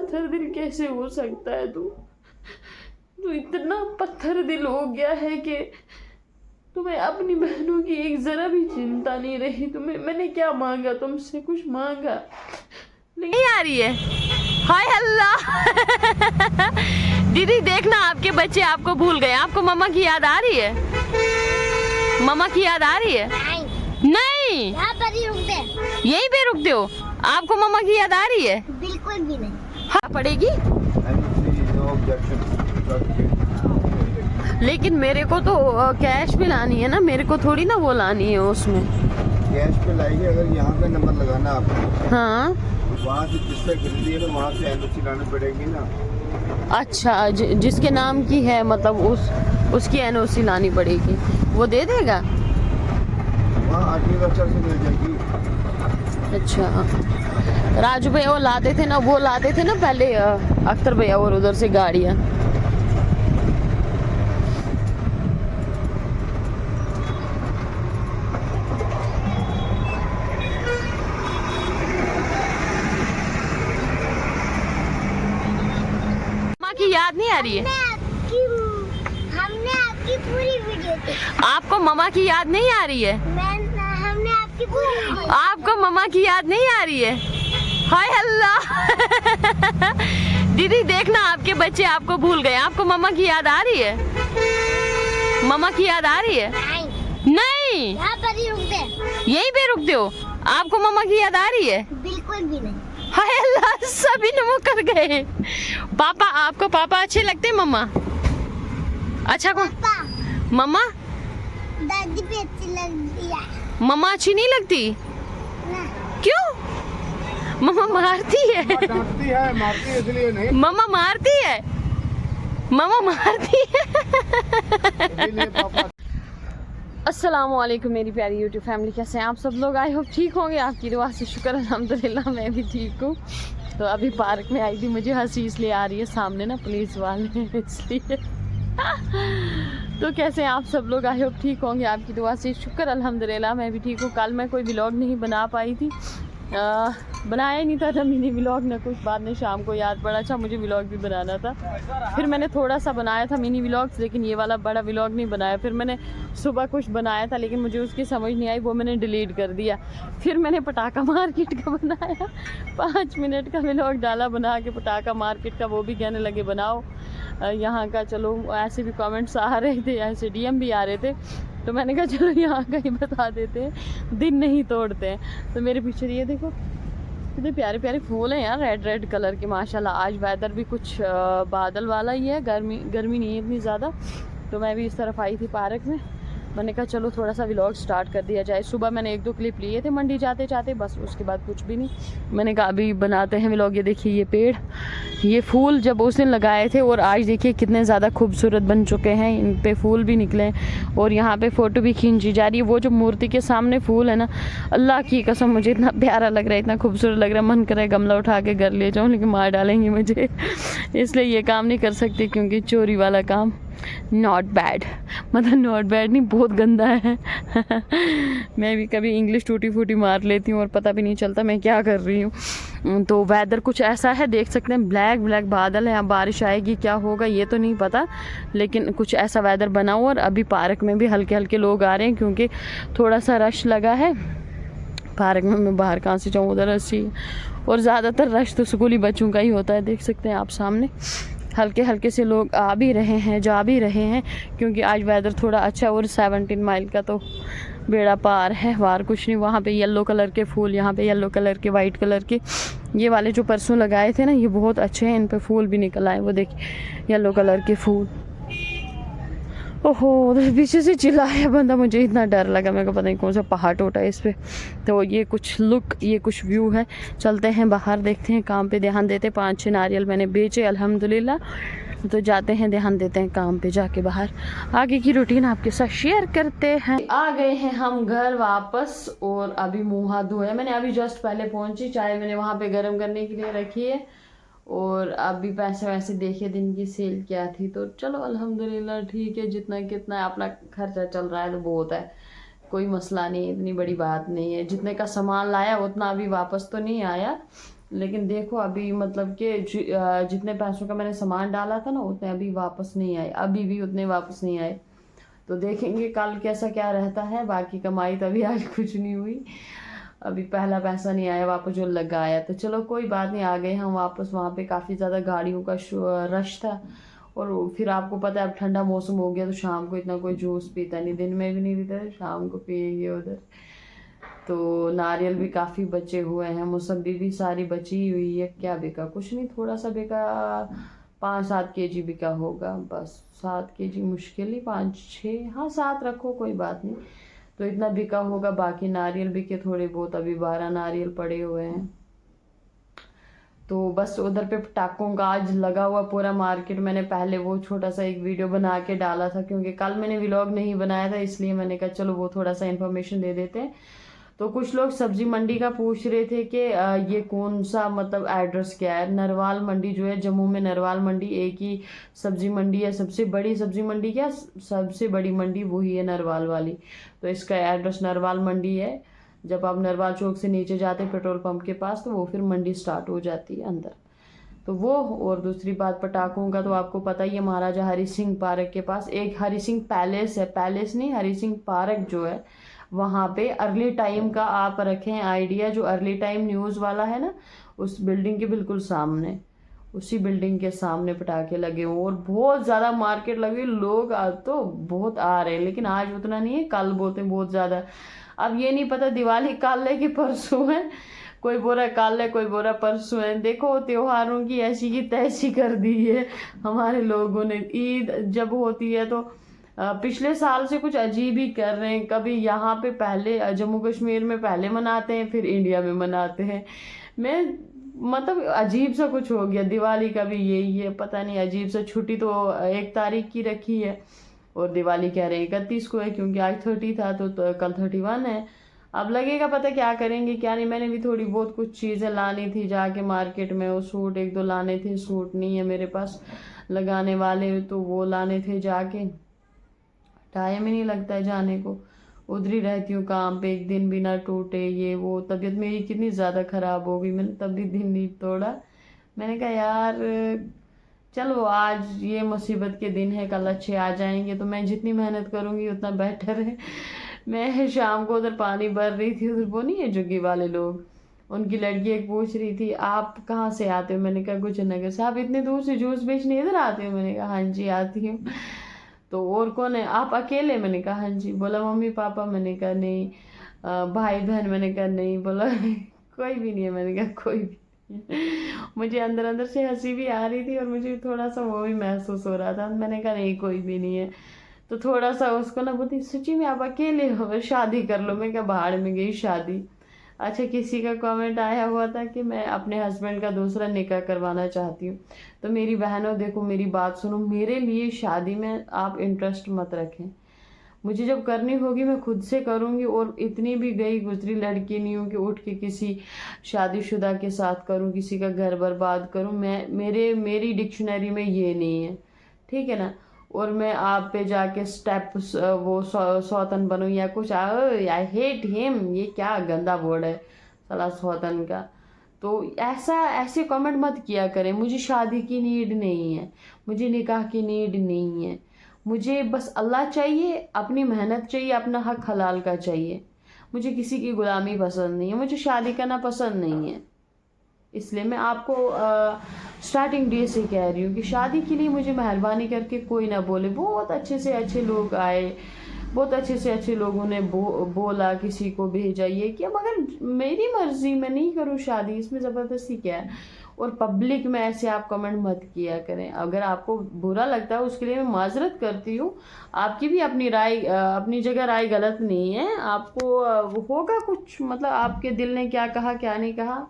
पत्थर दिल कैसे हो सकता है तू इतना पत्थर दिल हो गया है कि तुम्हें अपनी बहनों की एक जरा भी चिंता नहीं रही। तुम्हें मैंने क्या मांगा तुमसे? कुछ मांगा नहीं। आ रही है। हाय अल्लाह दीदी देखना आपके बच्चे आपको भूल गए। आपको मम्मा की याद आ रही है? मम्मा की याद आ रही है? नहीं यहाँ पर ही रुकते हैं। यहीं पे रुकते हो? आपको मम्मा की याद आ रही है? बिल्कुल भी नहीं। हाँ पड़ेगी लेकिन मेरे को तो कैश भी लानी है ना, मेरे को थोड़ी ना वो लानी है उसमें। कैश पे लाएगी अगर यहाँ पे नंबर लगाना आपको। हाँ वहाँ से जिससे खरीदी है तो वहाँ से एनओसी लानी पड़ेगी ना। अच्छा जिसके नाम की है मतलब उसकी एनओसी लानी पड़ेगी। वो दे देगा? वहाँ आरटीओ दफ्तर से मिल जाएगी। अच्छा राजू भैया वो लाते थे ना पहले अख्तर भैया और उधर से गाड़ियाँ। की याद नहीं आ रही है? हमने आपकी पूरी वीडियो देखी। आपको मम्मा की याद नहीं आ रही है? हमने आपकी पूरी आपको मम्मा की याद नहीं आ रही है? हाय अल्लाह दीदी देखना आपके बच्चे आपको भूल गए। आपको मम्मा की याद आ रही है? मम्मा की याद आ रही है? नहीं यहाँ पर ही रुकते हैं। यहीं पे रुकते हो? आपको मम्मा की याद आ रही है? बिल्कुल भी नहीं। हाय अल्लाह सभी ने वो कर गए। पापा आपको पापा अच्छे लगते हैं? मम्मा अच्छा कौन? मम्मा दादी भी अच्छी लगती है। मम्मा अच्छी नहीं लगती? ना। क्यों? मम्मा मारती है। मारती है इसलिए नहीं। मम्मा मारती है। मम्मा मारती है। अस्सलामुअलैकुम मेरी प्यारी यूट्यूब फैमिली, कैसे हैं आप सब लोग? आई होप ठीक होंगे, आपकी दुआ से शुक्र अल्हम्दुलिल्लाह मैं भी ठीक हूँ। तो अभी पार्क में आई थी, मुझे हंसी इसलिए आ रही है सामने ना पुलिस वाले हैं इसलिए तो कैसे हैं आप सब लोग? आई होप ठीक होंगे, आपकी दुआ से शुक्र अल्हम्दुलिल्लाह मैं भी ठीक हूँ। कल मैं कोई व्लॉग नहीं बना पाई थी, बनाया नहीं था मिनी व्लॉग ना कुछ। बाद में शाम को याद पड़ा अच्छा मुझे व्लॉग भी बनाना था, फिर मैंने थोड़ा सा बनाया था मिनी व्लॉग्स, लेकिन ये वाला बड़ा व्लॉग नहीं बनाया। फिर मैंने सुबह कुछ बनाया था लेकिन मुझे उसकी समझ नहीं आई, वो मैंने डिलीट कर दिया। फिर मैंने पटाखा मार्केट का बनाया, 5 मिनट का व्लॉग डाला बना के पटाखा मार्केट का। वो भी कहने लगे बनाओ यहाँ का, चलो ऐसे भी कमेंट्स आ रहे थे, ऐसे डीएम भी आ रहे थे, तो मैंने कहा चलो यहाँ का ही बता देते हैं, दिन नहीं तोड़ते हैं। तो मेरे पीछे ये देखो कितने प्यारे प्यारे फूल हैं यार, रेड रेड कलर के माशाल्लाह। आज वेदर भी कुछ बादल वाला ही है, गर्मी नहीं है इतनी ज़्यादा। तो मैं भी इस तरफ आई थी पार्क में, मैंने कहा चलो थोड़ा सा व्लॉग स्टार्ट कर दिया जाए। सुबह मैंने 1-2 क्लिप लिए थे मंडी जाते जाते, बस उसके बाद कुछ भी नहीं। मैंने कहा अभी बनाते हैं व्लॉग। ये देखिए ये पेड़, ये फूल जब उस दिन लगाए थे और आज देखिए कितने ज़्यादा खूबसूरत बन चुके हैं, इन पे फूल भी निकले और यहाँ पे फ़ोटो भी खींची जा रही है। वो जो मूर्ति के सामने फूल है ना, अल्लाह की कसम मुझे इतना प्यारा लग रहा है, इतना खूबसूरत लग रहा है, मन कर रहा है गमला उठा के घर ले जाऊँ, लेकिन मार डालेंगे मुझे इसलिए ये काम नहीं कर सकती, क्योंकि चोरी वाला काम नॉट बैड, मतलब नॉट बैड नहीं, बहुत गंदा है मैं भी कभी इंग्लिश टूटी फूटी मार लेती हूँ और पता भी नहीं चलता मैं क्या कर रही हूँ। तो वेदर कुछ ऐसा है, देख सकते हैं ब्लैक ब्लैक बादल है, अब बारिश आएगी क्या होगा ये तो नहीं पता, लेकिन कुछ ऐसा वेदर बना हुआ। और अभी पार्क में भी हल्के हल्के लोग आ रहे हैं क्योंकि थोड़ा सा रश लगा है पार्क में। मैं बाहर कहाँ से जाऊँ, उधर रश ही, और ज़्यादातर रश तो स्कूली बच्चों का ही होता है। देख सकते हैं आप सामने हल्के हल्के से लोग आ भी रहे हैं जा भी रहे हैं, क्योंकि आज वेदर थोड़ा अच्छा। और 17 माइल का तो बेड़ा पार है, वार कुछ नहीं। वहाँ पे येलो कलर के फूल, यहाँ पे येलो कलर के, वाइट कलर के, ये वाले जो परसों लगाए थे ना ये बहुत अच्छे हैं, इन पे फूल भी निकल आए। वो देखिए येलो कलर के फूल। ओहो उधर पीछे से चिल्लाया बंदा, मुझे इतना डर लगा, मेरे को पता नहीं कौन सा पहाड़ टूटा है इस पर। तो ये कुछ लुक, ये कुछ व्यू है। चलते हैं बाहर, देखते हैं, काम पे ध्यान देते। 5-6 नारियल मैंने बेचे अल्हम्दुलिल्लाह, तो जाते हैं ध्यान देते हैं काम पे जाके। बाहर आगे की रूटीन आपके साथ शेयर करते हैं। आ गए हैं हम घर वापस और अभी मुँह हाथ धोया मैंने, अभी जस्ट पहले पहुँची, चाय मैंने वहाँ पे गर्म करने के लिए रखी है। और अभी पैसे वैसे देखे दिन की सेल क्या थी, तो चलो अल्हम्दुलिल्लाह ठीक है, जितना कितना अपना खर्चा चल रहा है तो बहुत है, कोई मसला नहीं, इतनी बड़ी बात नहीं है। जितने का सामान लाया उतना अभी वापस तो नहीं आया, लेकिन देखो अभी मतलब कि जितने पैसों का मैंने सामान डाला था ना उतने अभी वापस नहीं आए, अभी भी उतने वापस नहीं आए। तो देखेंगे कल कैसा क्या रहता है। बाकी कमाई तो अभी आज कुछ नहीं हुई, अभी पहला पैसा नहीं आया वापस जो लगाया। तो चलो कोई बात नहीं, आ गए हम वापस। वहाँ पे काफ़ी ज़्यादा गाड़ियों का रश था। और फिर आपको पता है अब ठंडा मौसम हो गया तो शाम को इतना कोई जूस पीता नहीं, दिन में भी नहीं पीता, शाम को पिएंगे उधर। तो नारियल भी काफ़ी बचे हुए हैं, मौसम्बी भी सारी बची हुई है। क्या बिका? कुछ नहीं, थोड़ा सा बिका, 5-7 केजी बिका होगा बस। 7 केजी मुश्किल ही, 5-6, हाँ 7 रखो कोई बात नहीं। तो इतना बिका होगा। बाकी नारियल बिके थोड़े बहुत, अभी 12 नारियल पड़े हुए हैं। तो बस उधर पे पटाखों का आज लगा हुआ पूरा मार्केट। मैंने पहले वो छोटा सा एक वीडियो बना के डाला था, क्योंकि कल मैंने व्लॉग नहीं बनाया था, इसलिए मैंने कहा चलो वो थोड़ा सा इन्फॉर्मेशन दे देते हैं। तो कुछ लोग सब्जी मंडी का पूछ रहे थे कि ये कौन सा मतलब एड्रेस क्या है। नरवाल मंडी जो है जम्मू में, नरवाल मंडी एक ही सब्जी मंडी है, सबसे बड़ी सब्जी मंडी, क्या सबसे बड़ी मंडी वही है नरवाल वाली। तो इसका एड्रेस नरवाल मंडी है। जब आप नरवाल चौक से नीचे जाते हैं पेट्रोल पंप के पास, तो वो फिर मंडी स्टार्ट हो जाती है अंदर। तो वो, और दूसरी बात पटाखों का तो आपको पता ही है, महाराजा हरि सिंह पार्क के पास एक हरि सिंह पैलेस है, पैलेस नहीं हरि सिंह पार्क जो है, वहाँ पे अर्ली टाइम का आप रखें आइडिया। जो अर्ली टाइम न्यूज़ वाला है ना, उस बिल्डिंग के बिल्कुल सामने, उसी बिल्डिंग के सामने पटाखे लगे हुए और बहुत ज़्यादा मार्केट लगी। लोग आज तो बहुत आ रहे हैं, लेकिन आज उतना नहीं है, कल बोलते बहुत ज़्यादा। अब ये नहीं पता दिवाली कल है कि परसों है, कोई बोल रहा है कल है, कोई बोल रहा है परसों है। देखो त्योहारों की ऐसी की तैसी कर दी है हमारे लोगों ने। ईद जब होती है तो पिछले साल से कुछ अजीब ही कर रहे हैं। कभी यहाँ पे पहले जम्मू कश्मीर में पहले मनाते हैं, फिर इंडिया में मनाते हैं। मैं मतलब अजीब सा कुछ हो गया। दिवाली का भी यही है, पता नहीं अजीब सा। छुट्टी तो 1 तारीख की रखी है और दिवाली कह रहे हैं 31 को है, क्योंकि आज 30 था तो कल 31 है। अब लगेगा पता क्या करेंगे क्या नहीं। मैंने भी थोड़ी बहुत कुछ चीज़ें लानी थी जाके मार्केट में, वो सूट 1-2 लाने थे। सूट नहीं है मेरे पास लगाने वाले, तो वो लाने थे जाके। टाइम ही नहीं लगता है जाने को, उधर ही रहती हूँ काम पे, एक दिन भी ना टूटे ये वो। तबीयत मेरी कितनी ज़्यादा ख़राब हो गई, मैंने तब भी दिन नहीं तोड़ा। मैंने कहा यार चलो आज ये मुसीबत के दिन है, कल अच्छे आ जाएंगे। तो मैं जितनी मेहनत करूँगी उतना बेटर है। मैं शाम को उधर पानी भर रही थी, उधर वो नहीं है जुग्गी वाले लोग, उनकी लड़की एक पूछ रही थी आप कहाँ से आते हो। मैंने कहा गुजरनगर से। आप इतने दूर से जूस बेचने इधर आते हो? मैंने कहा हाँ जी आती हूँ। तो और कौन है? आप अकेले? मैंने कहा हाँ जी। बोला मम्मी पापा? मैंने कहा नहीं। भाई बहन? मैंने कहा नहीं। बोला कोई भी नहीं है। मैंने कहा कोई भी नहीं। मुझे अंदर अंदर से हंसी भी आ रही थी और मुझे थोड़ा सा वो भी महसूस हो रहा था। मैंने कहा नहीं कोई भी नहीं है। तो थोड़ा सा उसको ना बोलती सच्ची में आप अकेले हो, शादी कर लो। मैं क्या भाड़ में गई शादी। अच्छा किसी का कमेंट आया हुआ था कि मैं अपने हस्बैंड का दूसरा निकाह करवाना चाहती हूँ। तो मेरी बहनों देखो मेरी बात सुनो, मेरे लिए शादी में आप इंटरेस्ट मत रखें। मुझे जब करनी होगी मैं खुद से करूँगी, और इतनी भी गई गुजरी लड़की नहीं हूँ कि उठ के किसी शादीशुदा के साथ करूँ, किसी का घर बर्बाद करूँ। मेरी डिक्शनरी में ये नहीं है, ठीक है ना। और मैं आप पे जाके स्टेप्स वो सौतन बनूँ या कुछ। आई हेट हिम, ये क्या गंदा वर्ड है साला सौतन का। तो ऐसे कमेंट मत किया करें। मुझे शादी की नीड नहीं है, मुझे निकाह की नीड नहीं है। मुझे बस अल्लाह चाहिए, अपनी मेहनत चाहिए, अपना हक हलाल का चाहिए। मुझे किसी की गुलामी पसंद नहीं है, मुझे शादी करना पसंद नहीं है। इसलिए मैं आपको स्टार्टिंग डे से कह रही हूँ कि शादी के लिए मुझे मेहरबानी करके कोई ना बोले। बहुत अच्छे से अच्छे लोग आए, बहुत अच्छे से अच्छे लोगों ने बोला, किसी को भेजा ये किया, मगर मेरी मर्जी, मैं नहीं करूँ शादी, इसमें ज़बरदस्ती क्या है। और पब्लिक में ऐसे आप कमेंट मत किया करें। अगर आपको बुरा लगता है उसके लिए मैं माजरत करती हूँ। आपकी भी अपनी राय, अपनी जगह राय गलत नहीं है। आपको होगा कुछ मतलब आपके दिल ने क्या कहा क्या नहीं कहा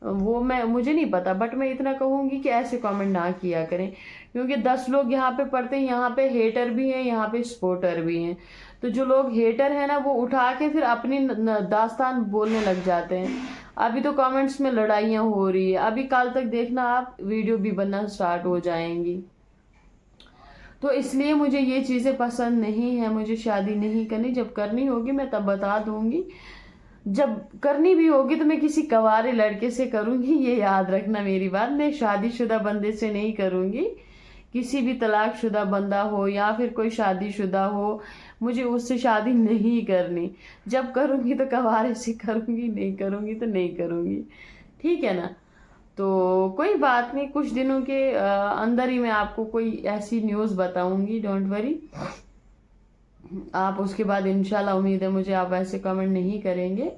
वो मुझे नहीं पता, बट मैं इतना कहूँगी कि ऐसे कमेंट ना किया करें, क्योंकि 10 लोग यहाँ पे पढ़ते हैं, यहाँ पे हेटर भी हैं, यहाँ पे सपोर्टर भी हैं। तो जो लोग हेटर हैं ना वो उठा के फिर अपनी दास्तान बोलने लग जाते हैं। अभी तो कमेंट्स में लड़ाइयाँ हो रही है, अभी कल तक देखना आप वीडियो भी बनना स्टार्ट हो जाएंगी। तो इसलिए मुझे ये चीज़ें पसंद नहीं है, मुझे शादी नहीं करनी। जब करनी होगी मैं तब बता दूंगी। जब करनी भी होगी तो मैं किसी कवारे लड़के से करूंगी, ये याद रखना मेरी बात। मैं शादीशुदा बंदे से नहीं करूंगी। किसी भी तलाकशुदा बंदा हो या फिर कोई शादीशुदा हो, मुझे उससे शादी नहीं करनी। जब करूंगी तो कवारे से करूंगी, नहीं करूंगी तो नहीं करूंगी, ठीक है ना। तो कोई बात नहीं, कुछ दिनों के अंदर ही मैं आपको कोई ऐसी न्यूज़ बताऊंगी, डोंट वरी। आप उसके बाद इंशाल्लाह, उम्मीद है मुझे, आप ऐसे कमेंट नहीं करेंगे।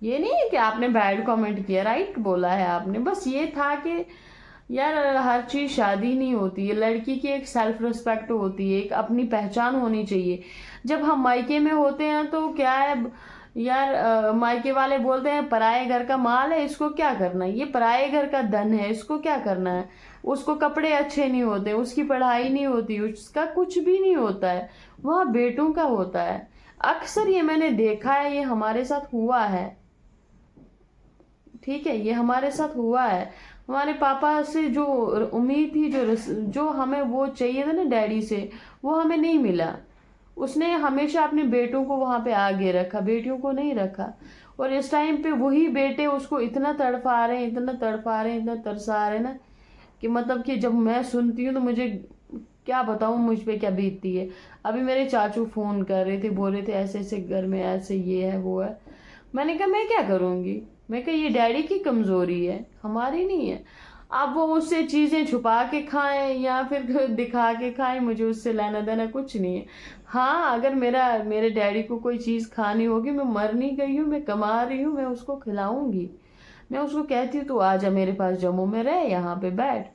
ये नहीं है कि आपने बैड कमेंट किया, राइट बोला है आपने। बस ये था कि यार हर चीज़ शादी नहीं होती है, लड़की की एक सेल्फ रिस्पेक्ट होती है, एक अपनी पहचान होनी चाहिए। जब हम मायके में होते हैं तो क्या है यार, मायके वाले बोलते हैं पराये घर का माल है, इसको क्या करना है, ये पराये घर का धन है, इसको क्या करना है। उसको कपड़े अच्छे नहीं होते, उसकी पढ़ाई नहीं होती, उसका कुछ भी नहीं होता है, वह बेटों का होता है। अक्सर ये मैंने देखा है, ये हमारे साथ हुआ है, ठीक है, ये हमारे साथ हुआ है। हमारे पापा से जो उम्मीद थी, जो हमें वो चाहिए था ना डैडी से, वो हमें नहीं मिला। उसने हमेशा अपने बेटों को वहां पे आगे रखा, बेटियों को नहीं रखा। और इस टाइम पे वही बेटे उसको इतना तड़फा रहे हैं, इतना तड़फा रहे हैं, इतना तरसा रहे हैं ना, कि मतलब कि जब मैं सुनती हूँ तो मुझे क्या बताऊँ मुझ पे क्या बीतती है। अभी मेरे चाचू फोन कर रहे थे, बोल रहे थे ऐसे ऐसे घर में ऐसे ये है वो है। मैंने कहा मैं क्या करूँगी, मैं कहा ये डैडी की कमज़ोरी है, हमारी नहीं है। अब वो उससे चीज़ें छुपा के खाएं या फिर दिखा के खाएं, मुझे उससे लेना देना कुछ नहीं है। हाँ, अगर मेरे डैडी को कोई चीज़ खानी होगी, मैं मर नहीं गई हूँ, मैं कमा रही हूँ, मैं उसको खिलाऊंगी। मैं उसको कहती हूँ तू आजा मेरे पास, जम्मू में रह, यहाँ पे बैठ,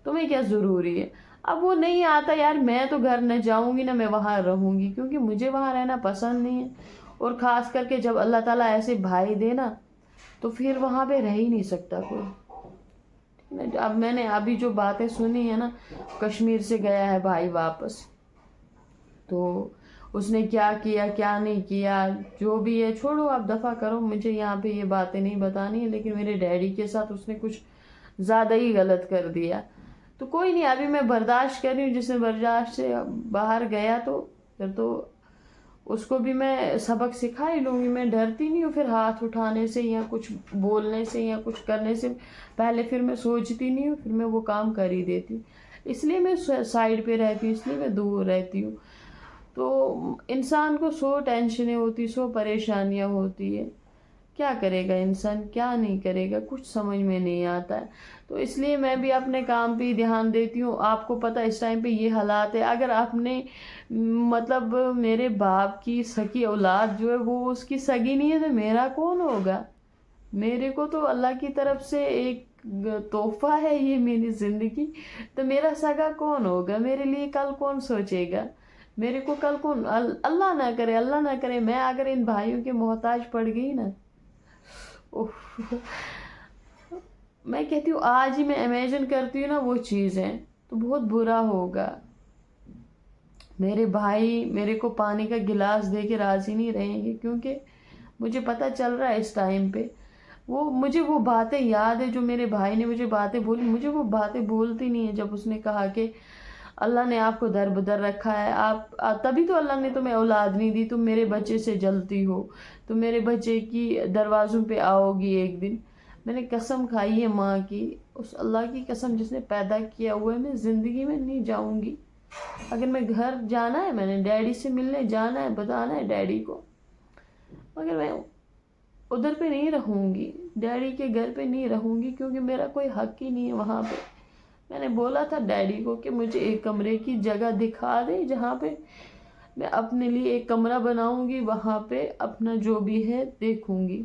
तुम्हें क्या ज़रूरी है। अब वो नहीं आता यार, मैं तो घर न जाऊंगी ना मैं वहाँ रहूंगी, क्योंकि मुझे वहाँ रहना पसंद नहीं है। और ख़ास करके जब अल्लाह ताला ऐसे भाई देना, तो फिर वहाँ पे रह ही नहीं सकता कोई। अब मैंने अभी जो बातें सुनी है ना, कश्मीर से गया है भाई वापस, तो उसने क्या किया क्या नहीं किया जो भी है छोड़ो, आप दफ़ा करो, मुझे यहाँ पे ये बातें नहीं बतानी है। लेकिन मेरे डैडी के साथ उसने कुछ ज़्यादा ही गलत कर दिया, तो कोई नहीं, अभी मैं बर्दाश्त कर रही हूँ। जिसने बर्दाश्त से बाहर गया तो फिर तो उसको भी मैं सबक सिखा ही लूँगी। मैं डरती नहीं हूँ फिर हाथ उठाने से या कुछ बोलने से या कुछ करने से पहले, फिर मैं सोचती नहीं हूँ, फिर मैं वो काम कर ही देती हूँ। इसलिए मैं साइड पे रहती हूँ, इसलिए मैं दूर रहती हूँ। तो इंसान को 100 टेंशनें होती, 100 परेशानियाँ होती है, क्या करेगा इंसान, क्या नहीं करेगा, कुछ समझ में नहीं आता है। तो इसलिए मैं भी अपने काम पे ही ध्यान देती हूँ। आपको पता इस टाइम पे ये हालात है, अगर आपने मतलब मेरे बाप की सगी औलाद जो है वो उसकी सगी नहीं है, तो मेरा कौन होगा। मेरे को तो अल्लाह की तरफ से एक तोहफा है ये मेरी ज़िंदगी, तो मेरा सगा कौन होगा, मेरे लिए कल कौन सोचेगा, मेरे को कल कौन, अल्लाह ना करे, अल्लाह ना करे मैं अगर इन भाइयों के मोहताज पड़ गई ना, मैं कहती हूँ आज ही मैं इमेजिन करती हूँ ना वो चीज़ें, तो बहुत बुरा होगा। मेरे भाई मेरे को पानी का गिलास दे के राज़ी नहीं रहेंगे, क्योंकि मुझे पता चल रहा है इस टाइम पे मुझे वो बातें याद है जो मेरे भाई ने मुझे बातें बोली, मुझे वो बातें बोलती नहीं है। जब उसने कहा कि अल्लाह ने आपको दर बदर रखा है, आप तभी तो अल्लाह ने तुम्हें औलाद नहीं दी, तुम मेरे बच्चे से जलती हो, तुम मेरे बच्चे की दरवाज़ों पे आओगी एक दिन। मैंने कसम खाई है माँ की, उस अल्लाह की कसम जिसने पैदा किया हुआ है, मैं ज़िंदगी में नहीं जाऊँगी। अगर मैं घर जाना है, मैंने डैडी से मिलने जाना है, बताना है डैडी को, मगर मैं उधर पे नहीं रहूँगी, डैडी के घर पे नहीं रहूँगी, क्योंकि मेरा कोई हक ही नहीं है वहाँ पे। मैंने बोला था डैडी को कि मुझे एक कमरे की जगह दिखा दे जहाँ पे मैं अपने लिए एक कमरा बनाऊँगी, वहाँ पे अपना जो भी है देखूँगी।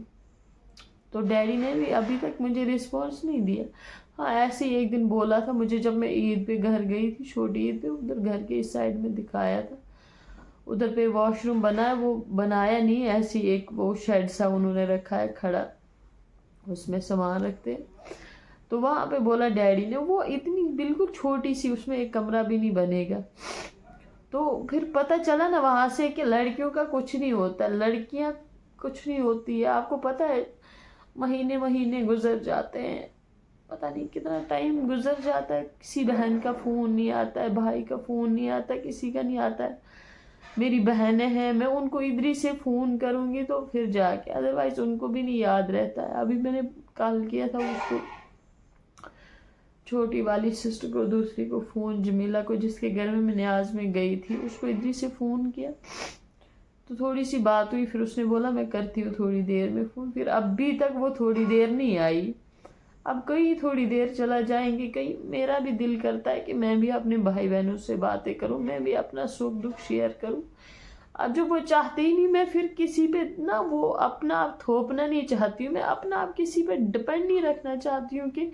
तो डैडी ने भी अभी तक मुझे रिस्पॉन्स नहीं दिया। हाँ, ऐसे ही एक दिन बोला था मुझे, जब मैं ईद पे घर गई थी, छोटी ईद पे, उधर घर के इस साइड में दिखाया था, उधर पे वॉशरूम बना है, वो बनाया नहीं, ऐसी एक वो शेड सा उन्होंने रखा है खड़ा, उसमें सामान रखते हैं। तो वहाँ पे बोला डैडी ने, वो इतनी बिल्कुल छोटी सी, उसमें एक कमरा भी नहीं बनेगा। तो फिर पता चला ना वहाँ से कि लड़कियों का कुछ नहीं होता, लड़कियाँ कुछ नहीं होती है। आपको पता है महीने महीने गुजर जाते हैं, पता नहीं कितना टाइम गुजर जाता है, किसी बहन का फ़ोन नहीं आता है, भाई का फ़ोन नहीं आता, किसी का नहीं आता है। मेरी बहनें हैं, मैं उनको इधर ही से फ़ोन करूँगी तो फिर जाके, अदरवाइज़ उनको भी नहीं याद रहता है। अभी मैंने कॉल किया था उसको, छोटी वाली सिस्टर को, दूसरी को फ़ोन, जमीला को जिसके घर में मैं न्याज में गई थी, उसको इधर ही से फ़ोन किया तो थोड़ी सी बात हुई। फिर उसने बोला मैं करती हूँ थोड़ी देर में फ़ोन। फिर अभी तक वो थोड़ी देर नहीं आई। अब कहीं थोड़ी देर चला जाएंगे, कहीं मेरा भी दिल करता है कि मैं भी अपने भाई बहनों से बातें करूं, मैं भी अपना सुख दुख शेयर करूं। अब जब वो चाहते ही नहीं, मैं फिर किसी पे ना वो अपना आप थोपना नहीं चाहती हूँ, मैं अपना आप किसी पे डिपेंड नहीं रखना चाहती हूँ कि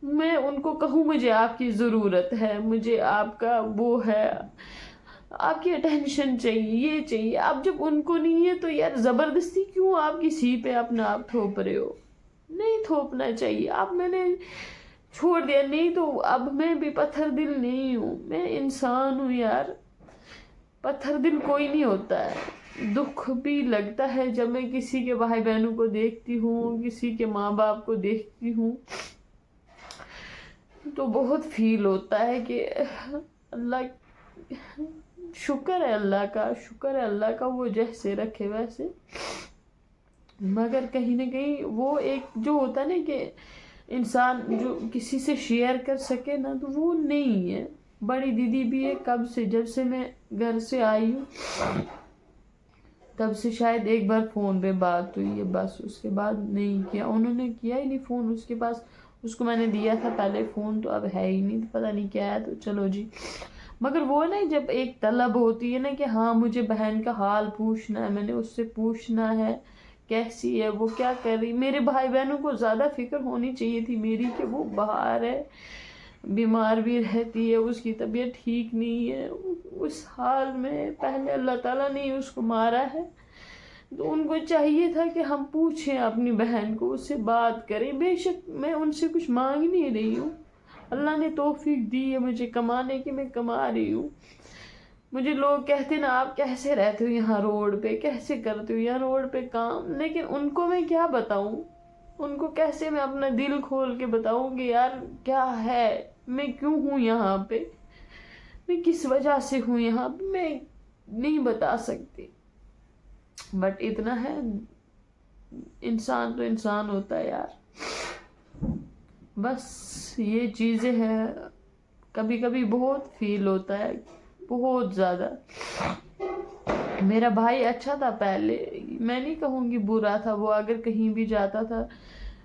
मैं उनको कहूँ मुझे आपकी ज़रूरत है, मुझे आपका वो है, आपकी अटेंशन चाहिए, ये चाहिए। अब जब उनको नहीं है तो यार ज़बरदस्ती क्यों आप किसी पे अपना आप थोप रहे हो? नहीं थोपना चाहिए। अब मैंने छोड़ दिया, नहीं तो अब मैं भी पत्थर दिल नहीं हूँ, मैं इंसान हूँ यार, पत्थर दिल कोई नहीं होता है। दुख भी लगता है जब मैं किसी के भाई बहनों को देखती हूँ, किसी के माँ बाप को देखती हूँ, तो बहुत फील होता है कि अल्लाह, शुक्र है अल्लाह का, शुक्र है अल्लाह का, वो जैसे रखे वैसे। मगर कहीं ना कहीं वो एक जो होता है ना कि इंसान जो किसी से शेयर कर सके ना, तो वो नहीं है। बड़ी दीदी भी है, कब से, जब से मैं घर से आई हूँ तब से शायद एक बार फ़ोन पे बात हुई है, बस उसके बाद नहीं किया। उन्होंने किया ही नहीं फ़ोन, उसके पास, उसको मैंने दिया था पहले फ़ोन, तो अब है ही नहीं, तो पता नहीं क्या है। तो चलो जी, मगर वो ना जब एक तलब होती है ना कि हाँ मुझे बहन का हाल पूछना है, मैंने उससे पूछना है कैसी है, वो क्या कर रही। मेरे भाई बहनों को ज़्यादा फिक्र होनी चाहिए थी मेरी कि वो बाहर है, बीमार भी रहती है, उसकी तबीयत ठीक नहीं है, उस हाल में पहले अल्लाह ताला ने उसको मारा है। तो उनको चाहिए था कि हम पूछें अपनी बहन को, उससे बात करें। बेशक मैं उनसे कुछ मांग नहीं रही हूँ, अल्लाह ने तौफीक दी है मुझे कमाने की, मैं कमा रही हूँ। मुझे लोग कहते ना आप कैसे रहते हो यहाँ रोड पे, कैसे करते हो यहाँ रोड पे काम, लेकिन उनको मैं क्या बताऊँ, उनको कैसे मैं अपना दिल खोल के बताऊँ कि यार क्या है, मैं क्यों हूँ यहाँ पे, मैं किस वजह से हूँ यहाँ पे, मैं नहीं बता सकती। बट इतना है, इंसान तो इंसान होता है यार, बस ये चीज़ें हैं। कभी कभी बहुत फील होता है, बहुत ज़्यादा। मेरा भाई अच्छा था पहले, मैं नहीं कहूँगी बुरा था। वो अगर कहीं भी जाता था,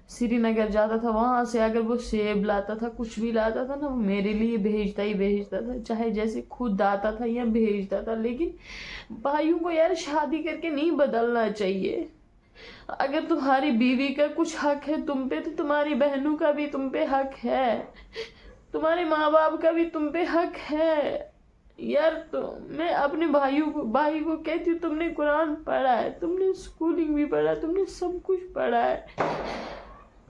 श्रीनगर जाता था, वहाँ से अगर वो सेब लाता था, कुछ भी लाता था ना, वो मेरे लिए भेजता ही भेजता था, चाहे जैसे खुद आता था या भेजता था। लेकिन भाइयों को यार शादी करके नहीं बदलना चाहिए। अगर तुम्हारी बीवी का कुछ हक है तुम पे, तो तुम्हारी बहनों का भी तुम पे हक है, तुम्हारे माँ बाप का भी तुम पे हक है यार। तो मैं अपने भाई को कहती हूँ, तुमने कुरान पढ़ा है, तुमने स्कूलिंग भी पढ़ा, तुमने सब कुछ पढ़ा है,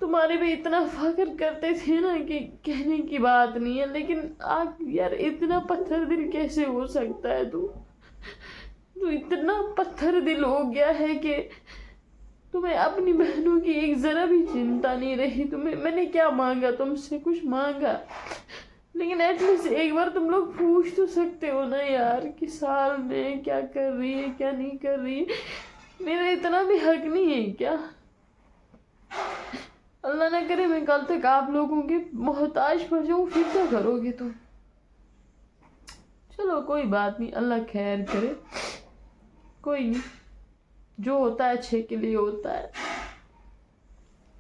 तुम्हारे पे इतना फख्र करते थे ना कि कहने की बात नहीं है। लेकिन आप यार इतना पत्थर दिल कैसे हो सकता है? तू इतना पत्थर दिल हो गया है कि तुम्हें अपनी बहनों की एक जरा भी चिंता नहीं रही। तुम्हें मैंने क्या मांगा, तुमसे कुछ मांगा, लेकिन एटलीस्ट एक बार तुम लोग पूछ तो सकते हो ना यार कि साल में क्या कर रही है, क्या नहीं कर रही है। मेरा इतना भी हक नहीं है क्या? अल्लाह ना करे मैं कल तक आप लोगों के मोहताज पड़ जाऊं, फिर क्या करोगे तुम? चलो कोई बात नहीं, अल्लाह खैर करे, कोई नहीं, जो होता है अच्छे के लिए होता है।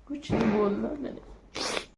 कुछ नहीं बोलना मैंने।